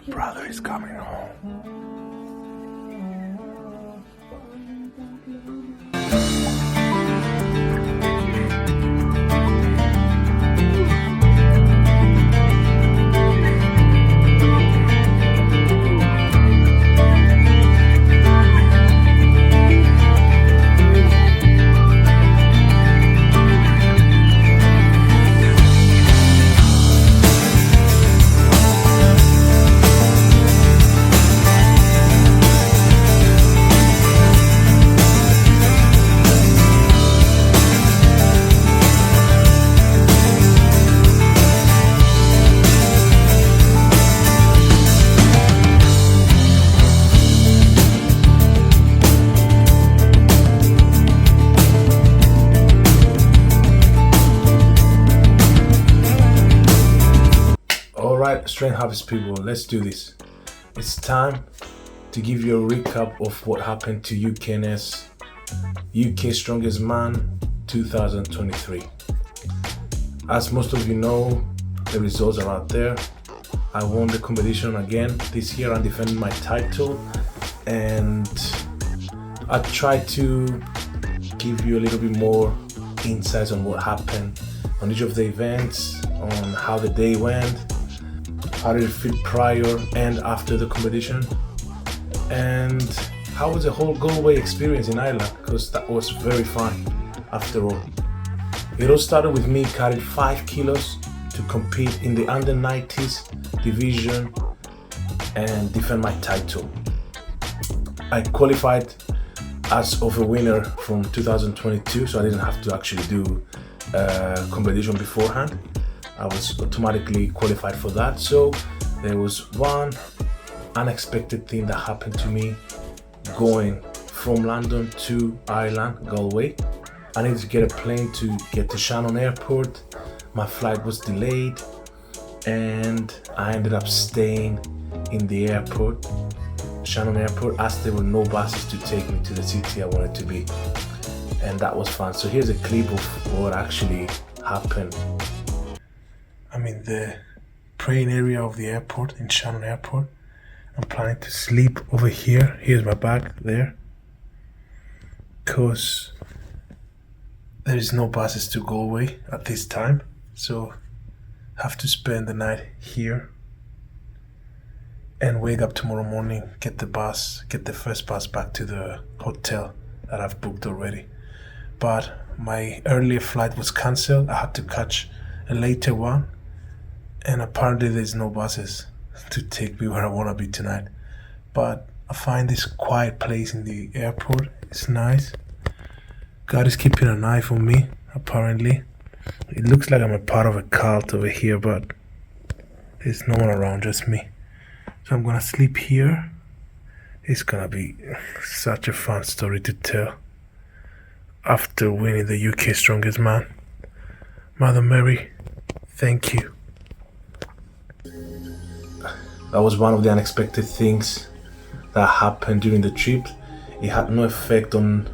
Brother is coming home. Alright, Strength Harvest people, let's do this. It's time to give you a recap of what happened to UKNS UK Strongest Man 2023. As most of you know, the results are out there. I won the competition again this year and defended my title, and I tried to give you a little bit more insights on what happened on each of the events, on how the day went, how did it feel prior and after the competition, and how was the whole Galway experience in Ireland, because that was very fun after all. It all started with me carrying 5 kilos to compete in the under 90s division and defend my title. I qualified as of a winner from 2022, so I didn't have to actually do competition beforehand. I was automatically qualified for that. So there was one unexpected thing that happened to me going from London to Ireland, Galway. I needed to get a plane to get to Shannon Airport. My flight was delayed and I ended up staying in the airport, Shannon Airport, as there were no buses to take me to the city I wanted to be. And that was fun. So here's a clip of what actually happened. I'm in the praying area of the airport, in Shannon Airport. I'm planning to sleep over here. Here's my bag there, because there is no buses to Galway at this time, so I have to spend the night here and wake up tomorrow morning, get the first bus back to the hotel that I've booked already. But my earlier flight was cancelled. I had to catch a later one, and apparently there's no buses to take me where I want to be tonight. But I find this quiet place in the airport. It's nice. God is keeping an eye on me, apparently. It looks like I'm a part of a cult over here, but there's no one around, just me. So I'm gonna sleep here. It's gonna be such a fun story to tell after winning the UK Strongest Man. Mother Mary, thank you. That was one of the unexpected things that happened during the trip. It had no effect on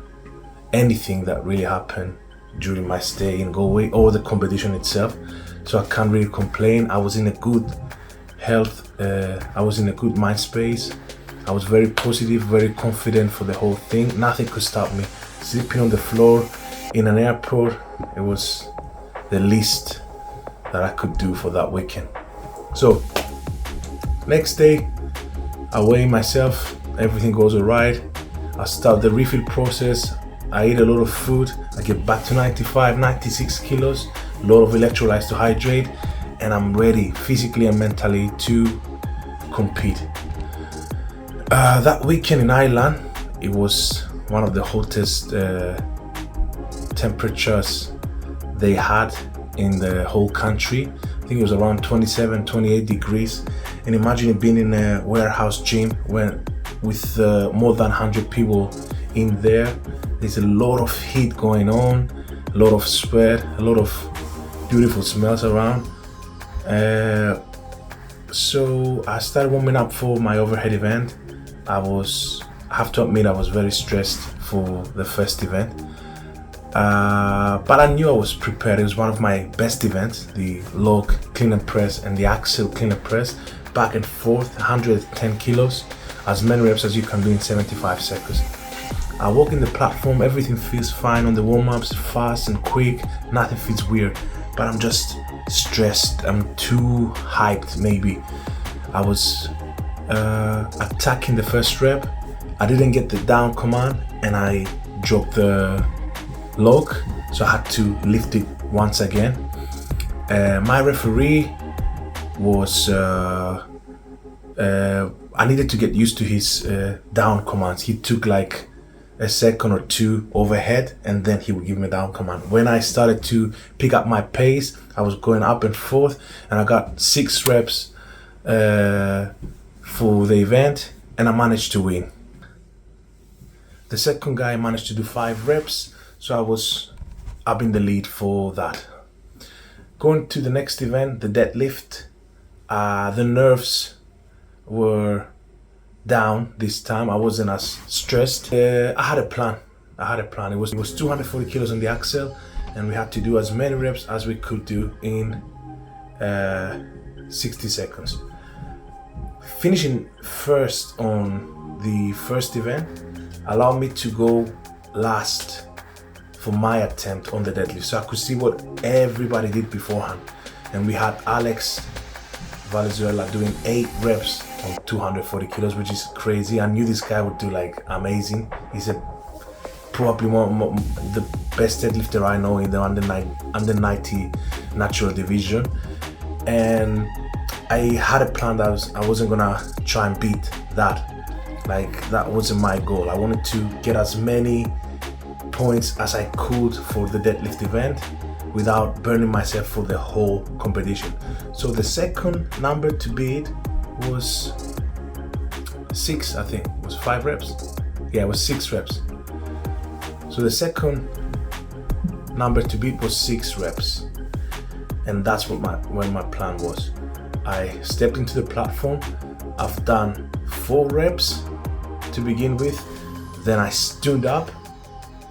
anything that really happened during my stay in Galway or the competition itself, so I can't really complain. I was in a good health, I was in a good mind space. I was very positive, very confident for the whole thing. Nothing could stop me. Sleeping on the floor in an airport, it was the least that I could do for that weekend. So next day, I weigh myself, everything goes alright. I start the refill process. I eat a lot of food. I get back to 95, 96 kilos, a lot of electrolytes to hydrate, and I'm ready physically and mentally to compete. That weekend in Ireland, it was one of the hottest temperatures they had in the whole country. I think it was around 27, 28 degrees. And imagine being in a warehouse gym with more than 100 people in there. There's a lot of heat going on, a lot of sweat, a lot of beautiful smells around. So I started warming up for my overhead event. I have to admit I was very stressed for the first event. But I knew I was prepared. It was one of my best events, the log clean and press and the axle clean and press. back and forth, 110 kilos, as many reps as you can do in 75 seconds. I walk in the platform, everything feels fine on the warm-ups, fast and quick, nothing feels weird, but I'm just stressed, I'm too hyped maybe. I was attacking the first rep, I didn't get the down command and I dropped the log, so I had to lift it once again. My referee was, I needed to get used to his down commands. He took like a second or two overhead and then he would give me a down command. When I started to pick up my pace, I was going up and forth and I got 6 reps for the event and I managed to win. The second guy managed to do 5 reps, so I was up in the lead for that. Going to the next event, the deadlift, the nerves were down this time. I wasn't as stressed. I had a plan. It was 240 kilos on the axle and we had to do as many reps as we could do in 60 seconds. Finishing first on the first event allowed me to go last for my attempt on the deadlift, so I could see what everybody did beforehand. And we had Alex Valenzuela doing 8 reps on 240 kilos, which is crazy. I knew this guy would do like amazing. He's probably the best deadlifter I know in the under 90 natural division. And I had a plan that I wasn't gonna try and beat that. Like, that wasn't my goal. I wanted to get as many points as I could for the deadlift event without burning myself for the whole competition. So the second number to beat was 6, I think. It was 5 reps? Yeah, it was 6 reps. So the second number to beat was 6 reps. And that's what my plan was. I stepped into the platform. I've done 4 reps to begin with. Then I stood up.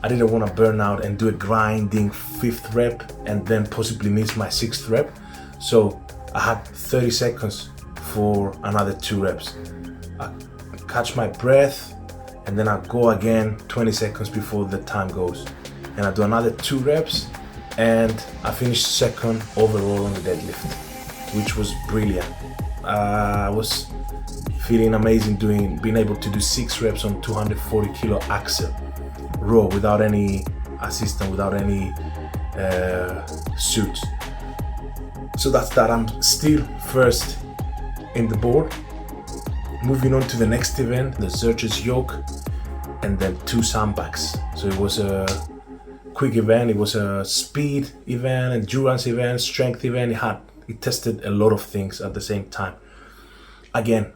I didn't want to burn out and do a grinding 5th rep and then possibly miss my 6th rep. So I had 30 seconds for another 2 reps. I catch my breath and then I go again 20 seconds before the time goes. And I do another 2 reps and I finished second overall on the deadlift, which was brilliant. I was feeling amazing being able to do 6 reps on 240 kilo axle row without any assistant, without any suits. So that's that. I'm still first in the board. Moving on to the next event, the Zerches yoke and then 2 sandbags. So it was a quick event. It was a speed event, endurance event, strength event. It tested a lot of things at the same time. Again,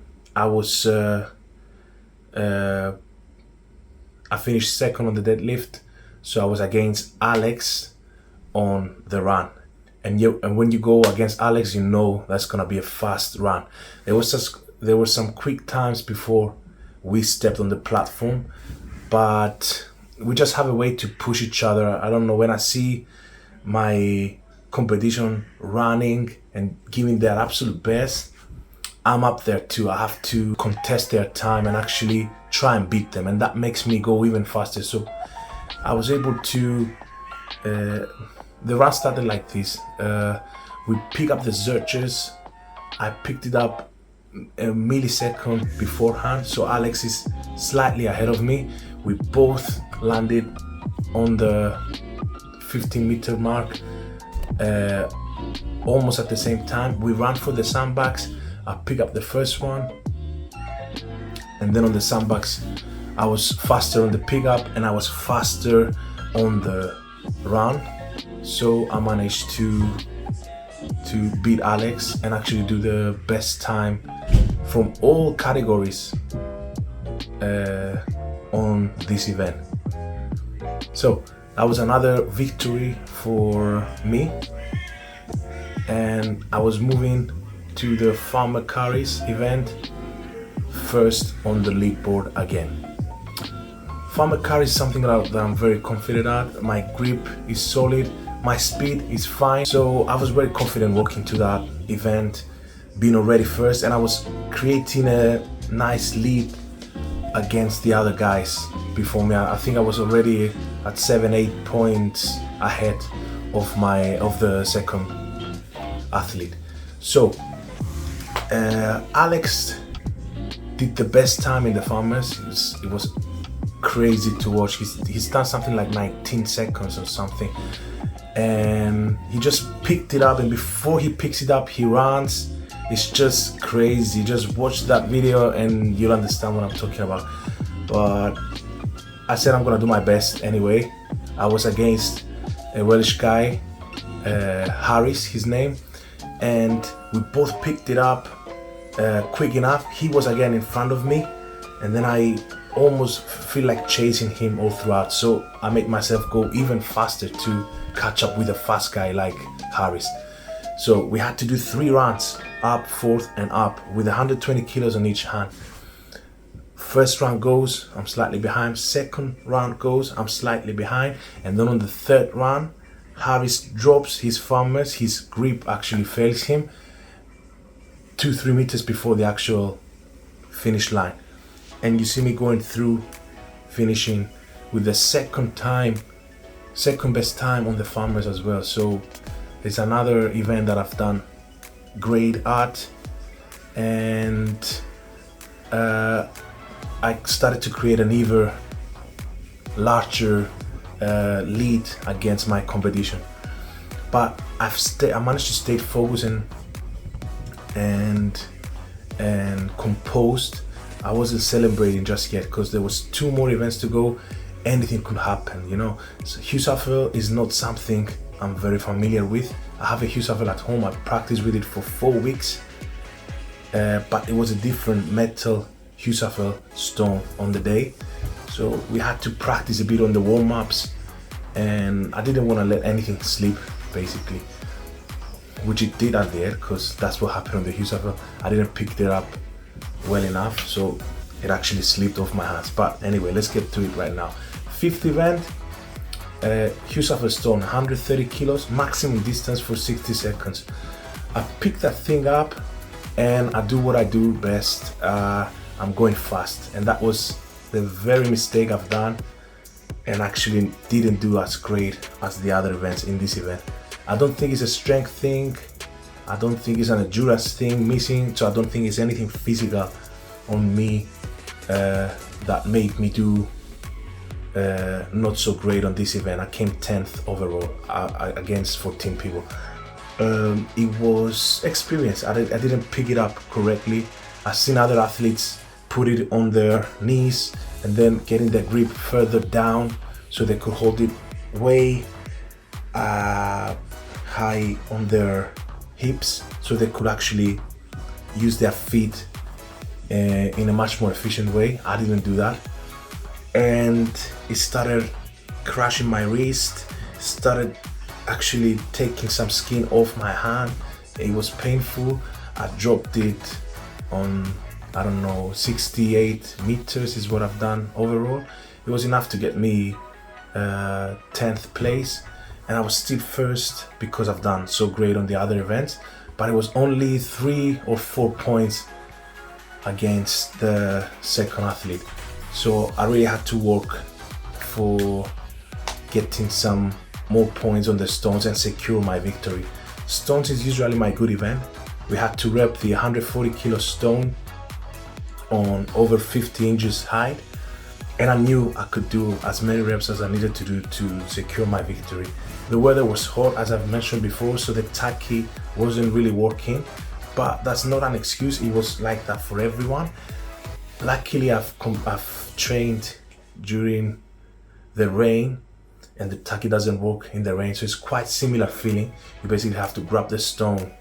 I finished second on the deadlift, so I was against Alex on the run. And when you go against Alex, you know that's gonna be a fast run. There were some quick times before we stepped on the platform, but we just have a way to push each other. I don't know, when I see my competition running and giving their absolute best, I'm up there too. I have to contest their time and actually try and beat them, and that makes me go even faster. So I was able to, the run started like this. We pick up the Zerches. I picked it up a millisecond beforehand, so Alex is slightly ahead of me. We both landed on the 15-meter mark almost at the same time. We ran for the sandbags. I picked up the first one, and then on the sandbags I was faster on the pickup and I was faster on the run, so I managed to beat Alex and actually do the best time from all categories on this event. So that was another victory for me, and I was moving to the Farmer Carries event first on the leaderboard again. Farmer Carries is something that I'm very confident at. My grip is solid, my speed is fine, so I was very confident walking to that event. being already first, and I was creating a nice lead against the other guys before me. I think I was already at 7-8 points ahead of the second athlete. So Alex did the best time in the farmers. It was crazy to watch. He's done something like 19 seconds or something, and he just picked it up, and before he picks it up he runs. It's just crazy. Just watch that video and you'll understand what I'm talking about. But I said I'm gonna do my best anyway. I was against a Welsh guy, Harris his name, and we both picked it up quick enough. He was again in front of me, and then I almost feel like chasing him all throughout, so I made myself go even faster to catch up with a fast guy like Harris. So we had to do 3 runs, up, forth and up, with 120 kilos on each hand. First round goes, I'm slightly behind. Second round goes, I'm slightly behind. And then on the third round, Harris drops his farmers. His grip actually fails him 2-3 meters before the actual finish line. And you see me going through, finishing with the second best time on the farmers as well. So it's another event that I've done great at, and I started to create an even larger lead against my competition. But I managed to stay focused and composed. I wasn't celebrating just yet because there was 2 more events to go. Anything could happen, you know. So Husafel is not something I'm very familiar with. I have a Husafel at home. I practiced with it for 4 weeks, but it was a different metal Husafel stone on the day. So we had to practice a bit on the warm-ups, and I didn't want to let anything slip, basically, which it did at the end, because that's what happened on the Husafel. I didn't pick it up well enough, so it actually slipped off my hands. But anyway, let's get to it right now. 5th event, Husafel stone, 130 kilos, maximum distance for 60 seconds. I pick that thing up and I do what I do best. I'm going fast, and that was the very mistake I've done, and actually didn't do as great as the other events in this event. I don't think it's a strength thing. I don't think it's an endurance thing missing, so I don't think it's anything physical on me that made me do not so great on this event. I came 10th overall against 14 people. It was experience. I didn't pick it up correctly. I've seen other athletes put it on their knees and then getting the grip further down so they could hold it way high on their hips, so they could actually use their feet in a much more efficient way. I didn't do that, and it started crushing my wrist, started actually taking some skin off my hand. It was painful. I dropped it on, I don't know, 68 meters is what I've done overall. It was enough to get me 10th place, and I was still first because I've done so great on the other events, but it was only 3 or 4 points against the second athlete. So I really had to work for getting some more points on the stones and secure my victory. Stones is usually my good event. We had to rep the 140 kilo stone on over 50 inches height, and I knew I could do as many reps as I needed to do to secure my victory. The weather was hot, as I've mentioned before, so the tacky wasn't really working, but that's not an excuse. It was like that for everyone. Luckily, I've trained during the rain, and the tacky doesn't work in the rain, so it's quite similar feeling. You basically have to grab the stone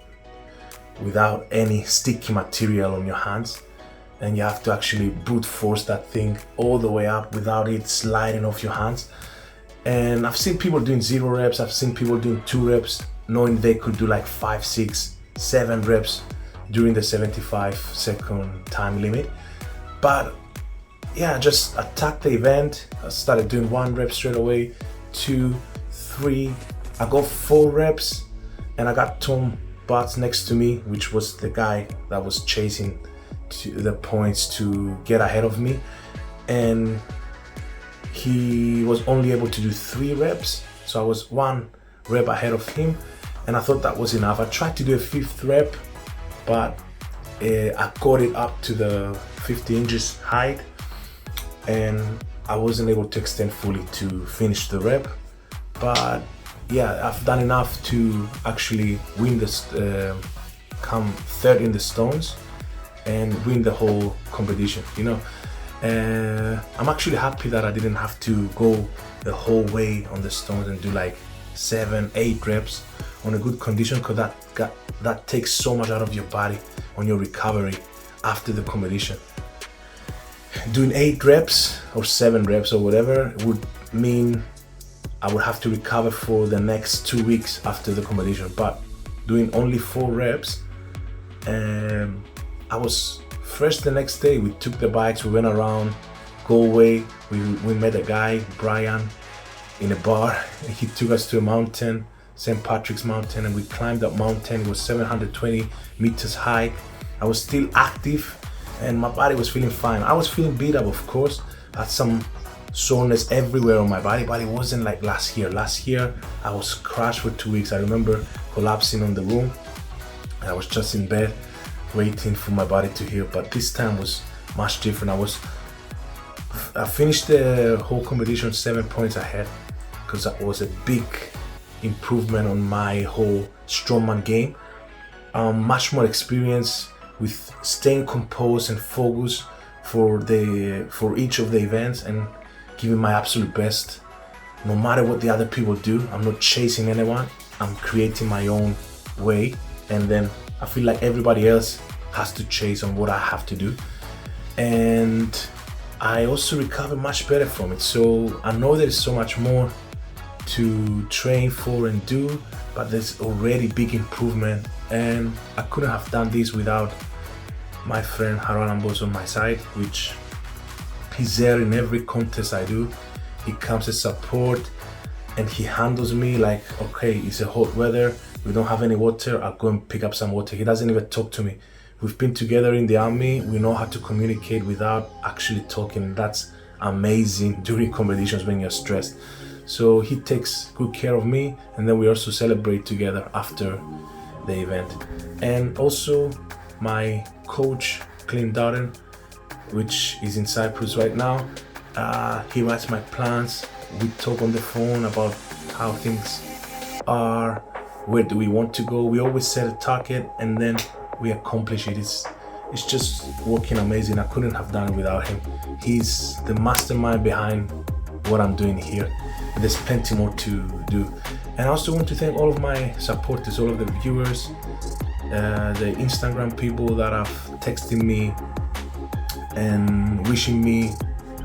without any sticky material on your hands, and you have to actually brute force that thing all the way up without it sliding off your hands. And I've seen people doing 0 reps, I've seen people doing 2 reps, knowing they could do like 5, 6, 7 reps during the 75-second time limit. But yeah, I just attacked the event. I started doing 1 rep straight away, 2, 3, I got 4 reps, and I got Tom butts next to me, which was the guy that was chasing to the points to get ahead of me, and he was only able to do 3 reps, so I was 1 rep ahead of him, and I thought that was enough. I tried to do a 5th rep, but I got it up to the 50 inches height, and I wasn't able to extend fully to finish the rep. But yeah, I've done enough to actually win this, come 3rd in the stones and win the whole competition, you know. I'm actually happy that I didn't have to go the whole way on the stones and do like 7-8 reps on a good condition, because that takes so much out of your body on your recovery after the competition. Doing 8 reps or 7 reps or whatever would mean I would have to recover for the next 2 weeks after the competition, but doing only 4 reps, I was fresh the next day. We took the bikes, we went around Galway, we met a guy, Brian, in a bar. He took us to a mountain, St. Patrick's Mountain, and we climbed that mountain. It was 720 meters high. I was still active and my body was feeling fine. I was feeling beat up, of course. I had some soreness everywhere on my body, but it wasn't like last year. Last year, I was crashed for 2 weeks. I remember collapsing on the room. I was just in bed waiting for my body to heal, but this time was much different. I finished the whole competition 7 points ahead, because that was a big improvement on my whole strongman game. Much more experience with staying composed and focused for each of the events and giving my absolute best. No matter what the other people do, I'm not chasing anyone. I'm creating my own way, and then I feel like everybody else has to chase on what I have to do. And I also recover much better from it. So I know there's so much more to train for and do, but there's already big improvement, and I couldn't have done this without my friend Harold Ambos on my side, which he's there in every contest I do. He comes as support and he handles me like, okay, it's a hot weather, we don't have any water, I'll go and pick up some water. He doesn't even talk to me. We've been together in the army, we know how to communicate without actually talking. That's amazing during competitions when you're stressed. So he takes good care of me, and then we also celebrate together after the event. And also my coach, Clint Dowden, which is in Cyprus right now, he writes my plans. We talk on the phone about how things are, where do we want to go. We always set a target and then we accomplish it. It's just working amazing. I couldn't have done it without him. He's the mastermind behind what I'm doing here. There's plenty more to do. And I also want to thank all of my supporters, all of the viewers, the Instagram people that have texted me and wishing me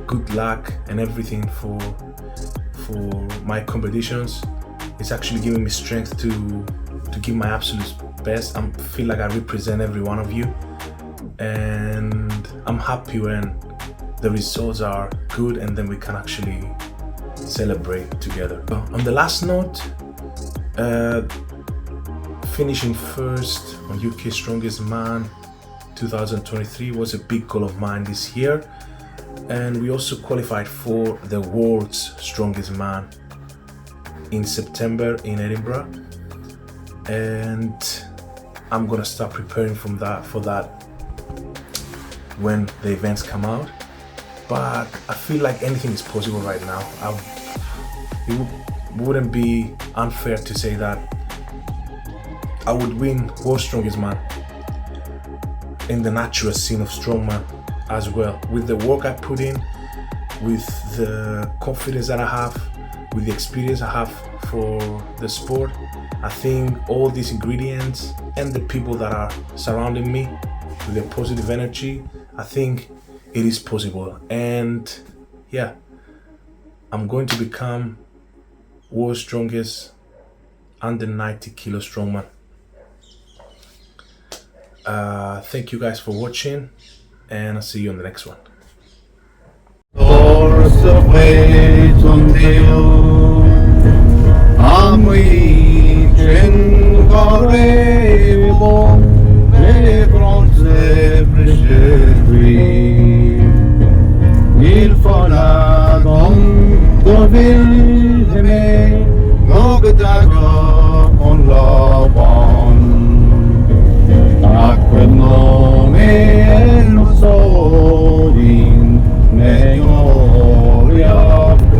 good luck and everything for my competitions. It's actually giving me strength to give my absolute best. I feel like I represent every one of you, and I'm happy when the results are good and then we can actually celebrate together. On the last note, finishing first on UK's Strongest Man 2023 was a big goal of mine this year, and we also qualified for the World's Strongest Man in September in Edinburgh, and I'm gonna start preparing for that when the events come out. But I feel like anything is possible right now. It wouldn't be unfair to say that I would win World's Strongest Man in the natural scene of strongman as well. With the work I put in, with the confidence that I have, with the experience I have for the sport, I think all these ingredients and the people that are surrounding me with their positive energy, I think it is possible. And yeah, I'm going to become world's strongest under 90 kilo strongman. Thank you guys for watching, and I'll see you on the next one. Doors of wait until I'm reaching for will me, no good